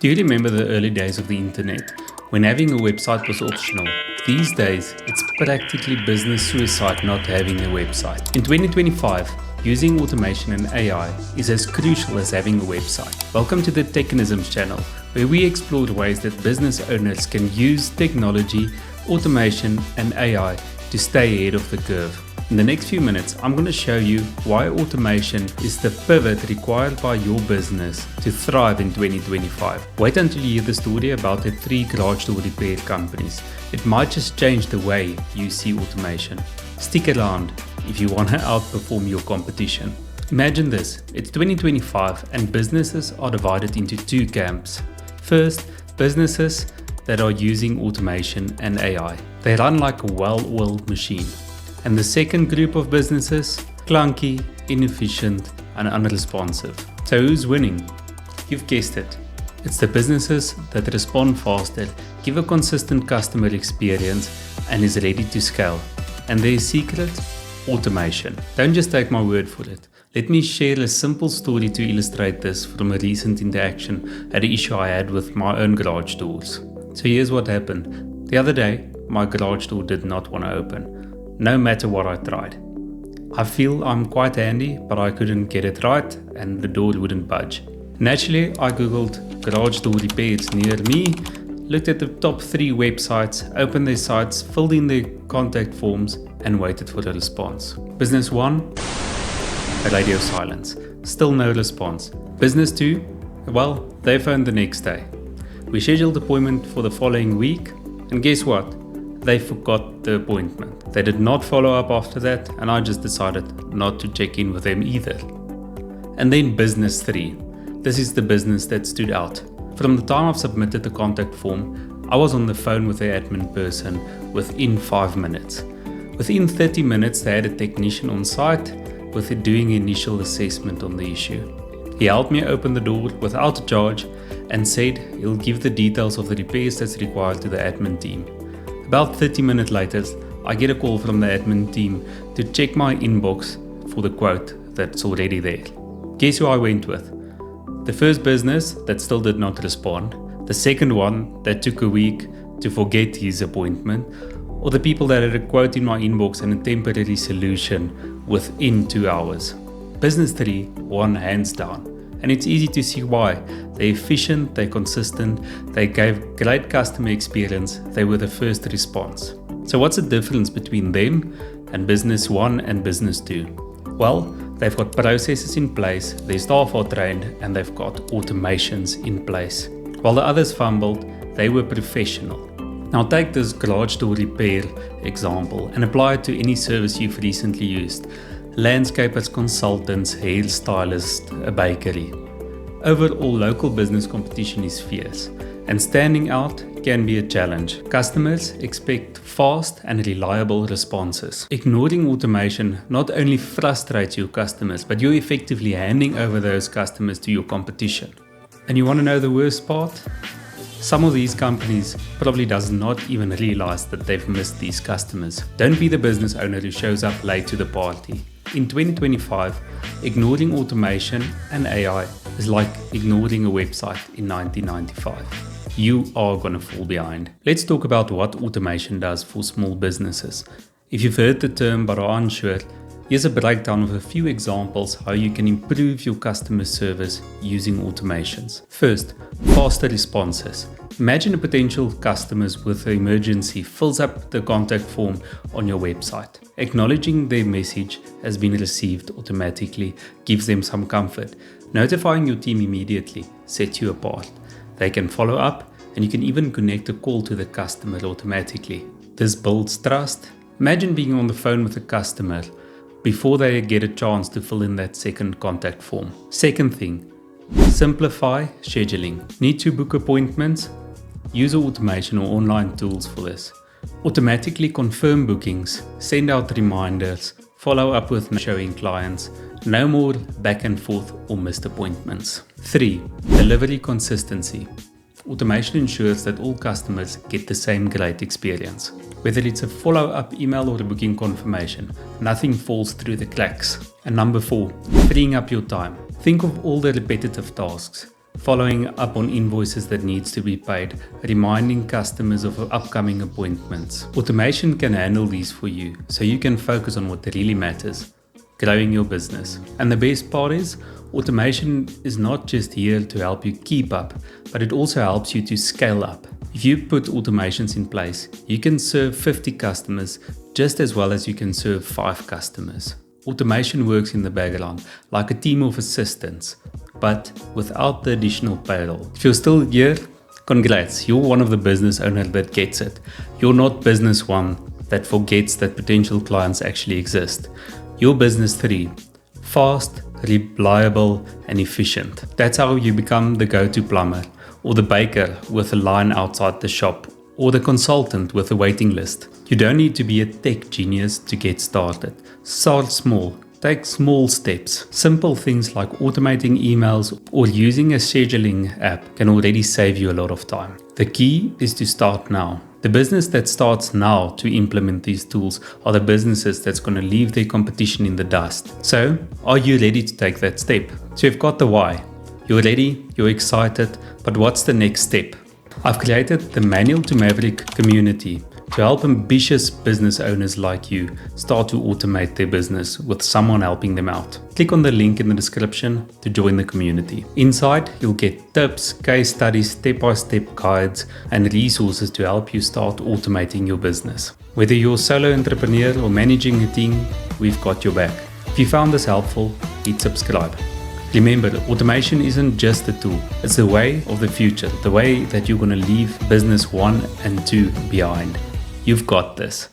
Do you remember the early days of the internet, when having a website was optional? These days, it's practically business suicide not having a website. In 2025, using automation and AI is as crucial as having a website. Welcome to the Technisms channel, where we explore ways that business owners can use technology, automation and AI to stay ahead of the curve. In the next few minutes, I'm going to show you why automation is the pivot required by your business to thrive in 2025. Wait until you hear the story about the 3 garage door repair companies. It might just change the way you see automation. Stick around if you want to outperform your competition. Imagine this, it's 2025 and businesses are divided into 2 camps. First, businesses that are using automation and AI. They run like a well-oiled machine. And the second group of businesses, clunky, inefficient and unresponsive. So who's winning? You've guessed it. It's the businesses that respond faster, give a consistent customer experience and is ready to scale. And their secret? Automation. Don't just take my word for it. Let me share a simple story to illustrate this from a recent interaction at an issue I had with my own garage doors. So here's what happened. The other day, my garage door did not want to open. No matter what I tried. I feel I'm quite handy, but I couldn't get it right and the door wouldn't budge. Naturally, I googled garage door repairs near me, looked at the top 3 websites, opened their sites, filled in their contact forms and waited for a response. Business 1, a radio silence. Still no response. Business 2, well, they phoned the next day. We scheduled the appointment for the following week and guess what? They forgot the appointment. They did not follow up after that and I just decided not to check in with them either. And then business 3. This is the business that stood out. From the time I've submitted the contact form, I was on the phone with the admin person within 5 minutes. Within 30 minutes they had a technician on site with doing initial assessment on the issue. He helped me open the door without a charge and said he'll give the details of the repairs that's required to the admin team. About 30 minutes later, I get a call from the admin team to check my inbox for the quote that's already there. Guess who I went with? The first business that still did not respond, the second one that took a week to forget his appointment, or the people that had a quote in my inbox and a temporary solution within 2 hours. Business 3 won hands down. And it's easy to see why. They're efficient, they're consistent, they gave great customer experience, they were the first response. So what's the difference between them and business 1 and business 2? Well, they've got processes in place, their staff are trained and they've got automations in place. While the others fumbled, they were professional. Now take this garage door repair example and apply it to any service you've recently used. Landscapers, consultants, hairstylists, a bakery. Overall, local business competition is fierce, and standing out can be a challenge. Customers expect fast and reliable responses. Ignoring automation not only frustrates your customers, but you're effectively handing over those customers to your competition. And you want to know the worst part? Some of these companies probably does not even realize that they've missed these customers. Don't be the business owner who shows up late to the party. In 2025, ignoring automation and AI is like ignoring a website in 1995. You are going to fall behind. Let's talk about what automation does for small businesses. If you've heard the term but are unsure, here's a breakdown of a few examples how you can improve your customer service using automations. First, faster responses. Imagine a potential customer with an emergency fills up the contact form on your website. Acknowledging their message has been received automatically gives them some comfort. Notifying your team immediately sets you apart. They can follow up and you can even connect a call to the customer automatically. This builds trust. Imagine being on the phone with a customer before they get a chance to fill in that second contact form. Second thing, simplify scheduling. Need to book appointments? Use automation or online tools for this. Automatically confirm bookings, send out reminders, follow up with showing clients. No more back and forth or missed appointments. 3. Delivery consistency. Automation ensures that all customers get the same great experience. Whether it's a follow-up email or a booking confirmation, nothing falls through the cracks. And number 4, freeing up your time. Think of all the repetitive tasks. following up on invoices that needs to be paid, reminding customers of upcoming appointments. Automation can handle these for you, so you can focus on what really matters, growing your business. And the best part is, automation is not just here to help you keep up, but it also helps you to scale up. If you put automations in place, you can serve 50 customers just as well as you can serve 5 customers. Automation works in the background like a team of assistants, but without the additional payroll. If you're still here, congrats, you're one of the business owners that gets it. You're not business 1 that forgets that potential clients actually exist. You're business 3, fast, reliable, and efficient. That's how you become the go-to plumber, or the baker with a line outside the shop, or the consultant with a waiting list. You don't need to be a tech genius to get started. Start small. Take small steps. Simple things like automating emails or using a scheduling app can already save you a lot of time. The key is to start now. The business that starts now to implement these tools are the businesses that's going to leave their competition in the dust. So, are you ready to take that step? So you've got the why. You're ready, you're excited, but what's the next step? I've created the Manual to Maverick Community to help ambitious business owners like you start to automate their business with someone helping them out. Click on the link in the description to join the community. Inside, you'll get tips, case studies, step-by-step guides, and resources to help you start automating your business. Whether you're a solo entrepreneur or managing a team, we've got your back. If you found this helpful, hit subscribe. Remember, automation isn't just a tool, it's the way of the future, the way that you're going to leave business 1 and 2 behind. You've got this.